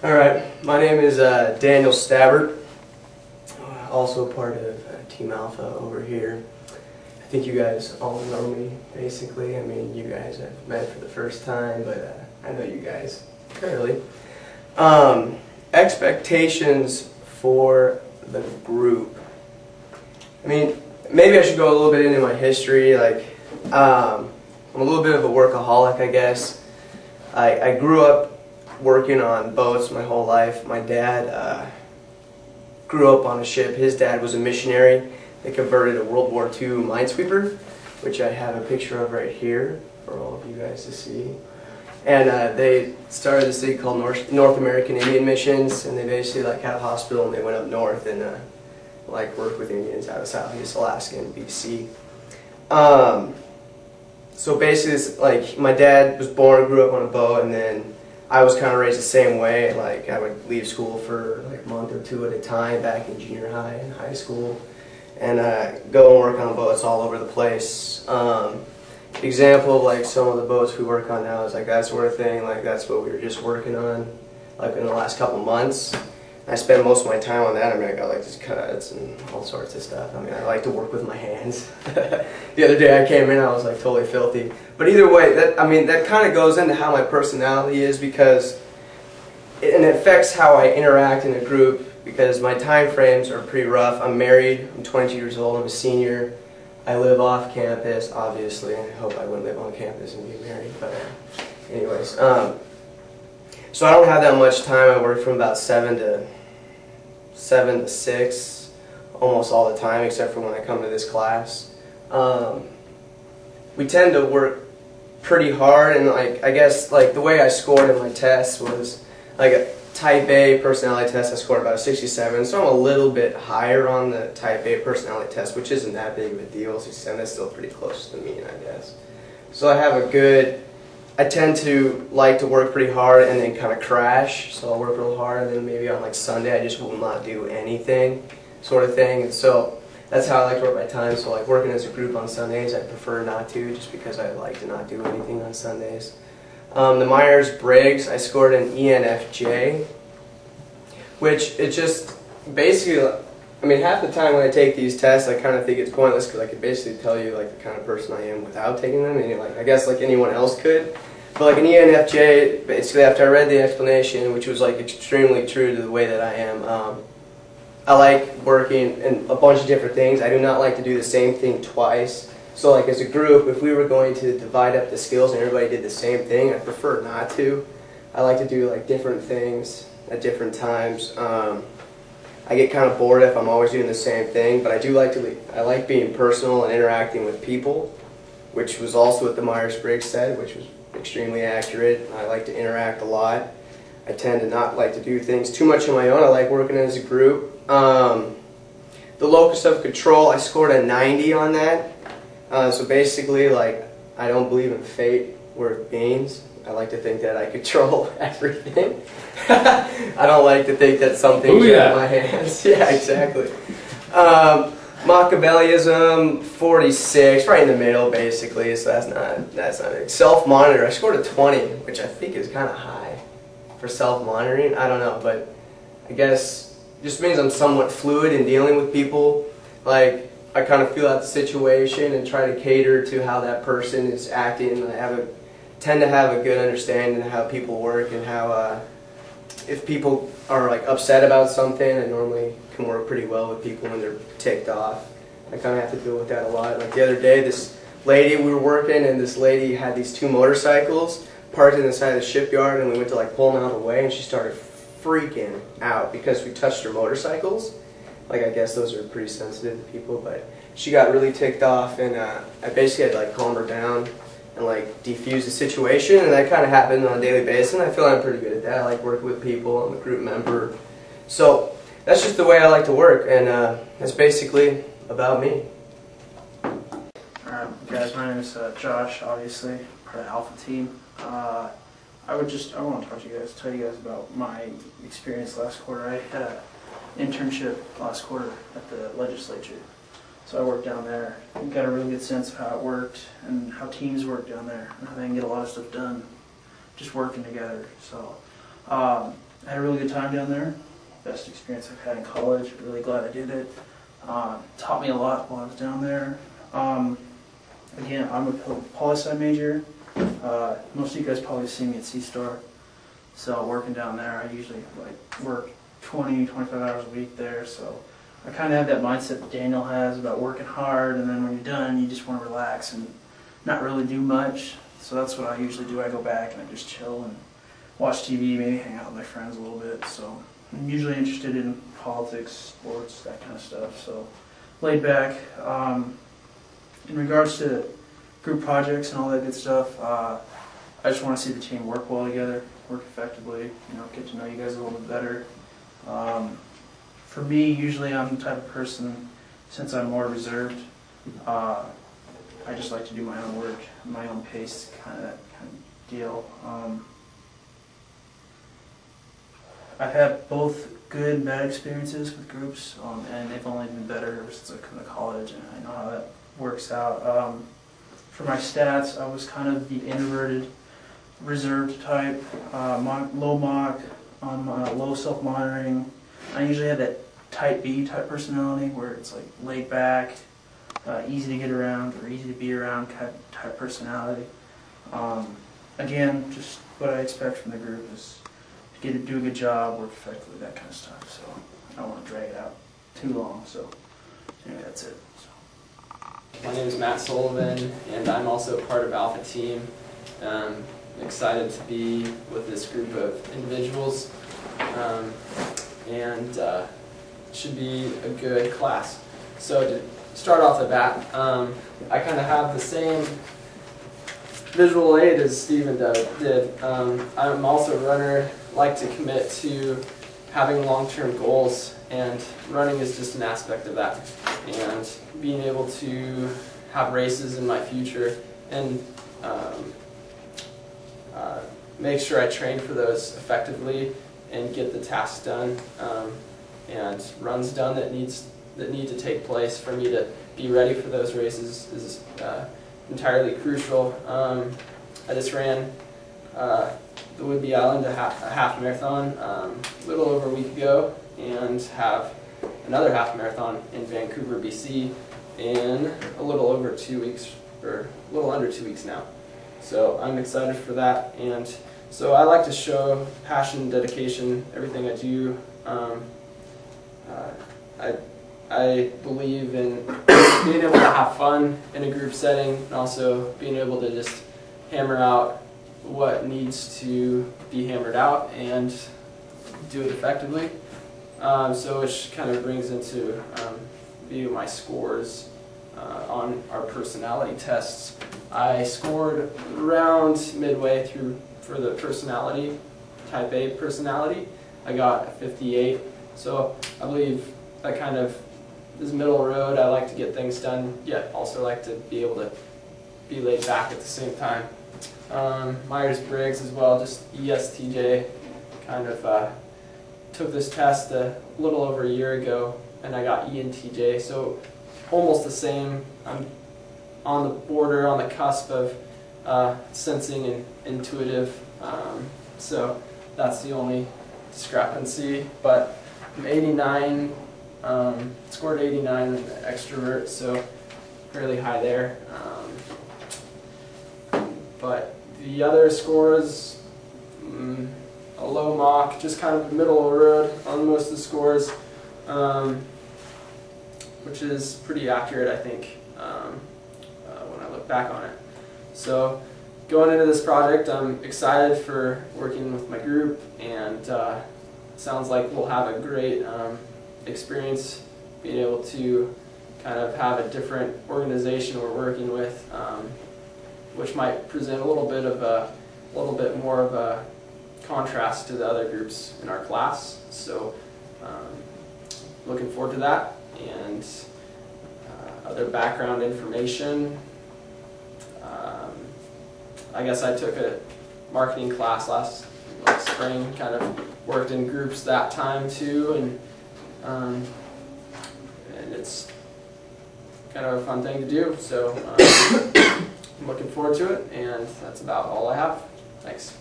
Alright, my name is Daniel Stabbert, also part of Team Alpha over here. I think you guys all know me, basically. I mean, you guys I've met for the first time, but I know you guys fairly. Expectations for the group. I mean, maybe I should go a little bit into my history. I'm a little bit of a workaholic, I guess. I grew up working on boats my whole life. My dad grew up on a ship. His dad was a missionary. They converted a World War II minesweeper, which I have a picture of right here for all of you guys to see. And they started this thing called North American Indian Missions, and they basically had a hospital, and they went up north and worked with Indians out of Southeast Alaska and BC. So basically, my dad was born, grew up on a boat, and then I was kind of raised the same way. I would leave school for a month or two at a time back in junior high and high school, and go and work on boats all over the place. Example of some of the boats we work on now is that sort of thing. That's what we were just working on in the last couple months. I spend most of my time on that. I mean, I got these cuts and all sorts of stuff. I mean, I like to work with my hands. The other day I came in, I was totally filthy. But either way, that kind of goes into how my personality is, because it affects how I interact in a group, because my time frames are pretty rough. I'm married, I'm 22 years old, I'm a senior. I live off campus, obviously. I hope I wouldn't live on campus and be married, but anyways. So I don't have that much time. I work from about 7 to 6 almost all the time, except for when I come to this class. We tend to work pretty hard, and I guess the way I scored in my tests was a type A personality test. I scored about a 67, so I'm a little bit higher on the type A personality test, which isn't that big of a deal. 67 is still pretty close to the mean, I guess. So I have I tend to like to work pretty hard and then kind of crash. So I'll work real hard, and then maybe on Sunday I just will not do anything, sort of thing. And so that's how I like to work my time. So working as a group on Sundays, I prefer not to, just because I like to not do anything on Sundays. The Myers-Briggs, I scored an ENFJ, which it just basically, I mean, half the time when I take these tests, I kind of think it's pointless, because I could basically tell you the kind of person I am without taking them, and I guess anyone else could. But an ENFJ, basically after I read the explanation, which was extremely true to the way that I am, I like working in a bunch of different things. I do not like to do the same thing twice. So as a group, if we were going to divide up the skills and everybody did the same thing, I prefer not to. I like to do different things at different times. I get kind of bored if I'm always doing the same thing, but I like being personal and interacting with people, which was also what the Myers-Briggs said, which was extremely accurate. I like to interact a lot. I tend to not like to do things too much on my own. I like working as a group. The locus of control, I scored a 90 on that. So basically, I don't believe in fate or beings. I like to think that I control everything. I don't like to think that something's in my hands. Yeah, exactly. Machiavellism, 46, right in the middle, basically. So that's not it. Self-monitor, I scored a 20, which I think is kind of high for self-monitoring. I don't know, but I guess it just means I'm somewhat fluid in dealing with people. I kind of feel out the situation and try to cater to how that person is acting. And I tend to have a good understanding of how people work, and how if people are upset about something, I normally can work pretty well with people when they're ticked off. I kind of have to deal with that a lot. The other day, this lady, we were working, and this lady had these 2 motorcycles parked in the side of the shipyard, and we went to pull them out of the way, and she started freaking out because we touched her motorcycles. I guess those are pretty sensitive to people, but she got really ticked off, and I basically had to calm her down and defuse the situation, and that kind of happens on a daily basis, and I feel I'm pretty good at that. I like working with people. I'm a group member. So that's just the way I like to work, and that's basically about me. Alright guys, my name is Josh, obviously, part of the Alpha team. I want to tell you guys about my experience last quarter. I had an internship last quarter at the legislature. So I worked down there and got a really good sense of how it worked and how teams work down there and how they can get a lot of stuff done just working together. So I had a really good time down there. Best experience I've had in college. Really glad I did it. Taught me a lot while I was down there. Again, I'm a poli-sci major. Most of you guys probably see me at C-Star. So working down there, I usually work 20, 25 hours a week there. So I kind of have that mindset that Daniel has about working hard, and then when you're done, you just want to relax and not really do much. So that's what I usually do. I go back and I just chill and watch TV, maybe hang out with my friends a little bit. So I'm usually interested in politics, sports, that kind of stuff. So laid back. In regards to group projects and all that good stuff, I just want to see the team work well together, work effectively, get to know you guys a little bit better. For me, usually I'm the type of person, since I'm more reserved, I just like to do my own work, my own pace, kind of deal. I've had both good and bad experiences with groups, and they've only been better ever since I've come to college, and I know how that works out. For my stats, I was kind of the introverted, reserved type, low mock, low self-monitoring. I usually had that type B type personality where it's like laid back, easy to get around or easy to be around type personality. Again, just what I expect from the group is to do a good job, work effectively, that kind of stuff. So I don't want to drag it out too long. So anyway, that's it. My name is Matt Sullivan, and I'm also part of Alpha Team. I'm excited to be with this group of individuals, and should be a good class. So to start off the bat, I kind of have the same visual aid as Steven did. I'm also a runner, like to commit to having long-term goals, and running is just an aspect of that. And being able to have races in my future and make sure I train for those effectively and get the tasks done and runs done that need to take place for me to be ready for those races is entirely crucial. I just ran the Whidbey Island a half marathon a little over a week ago, and have another half marathon in Vancouver, BC in a little over 2 weeks, or a little under 2 weeks now. So I'm excited for that, and so I like to show passion, dedication, everything I do. I believe in being able to have fun in a group setting, and also being able to just hammer out what needs to be hammered out and do it effectively. So which kind of brings into view my scores on our personality tests. I scored around midway through for the personality, type A personality. I got a 58, so I believe that kind of is middle road. I like to get things done, yet also like to be able to be laid back at the same time. Myers-Briggs as well, just ESTJ, kind of took this test a little over a year ago, and I got ENTJ, so almost the same. I'm on the border, on the cusp of sensing and intuitive, so that's the only discrepancy. But I'm 89, scored 89 extrovert, so fairly high there. But the other scores, a low mock, just kind of middle of the road on most of the scores, which is pretty accurate, I think, when I look back on it. So going into this project, I'm excited for working with my group, and it sounds like we'll have a great experience being able to kind of have a different organization we're working with, which might present a little bit more of a contrast to the other groups in our class. So looking forward to that. And other background information, I guess I took a marketing class last spring, kind of worked in groups that time too, and it's kind of a fun thing to do. So I'm looking forward to it, and that's about all I have. Thanks.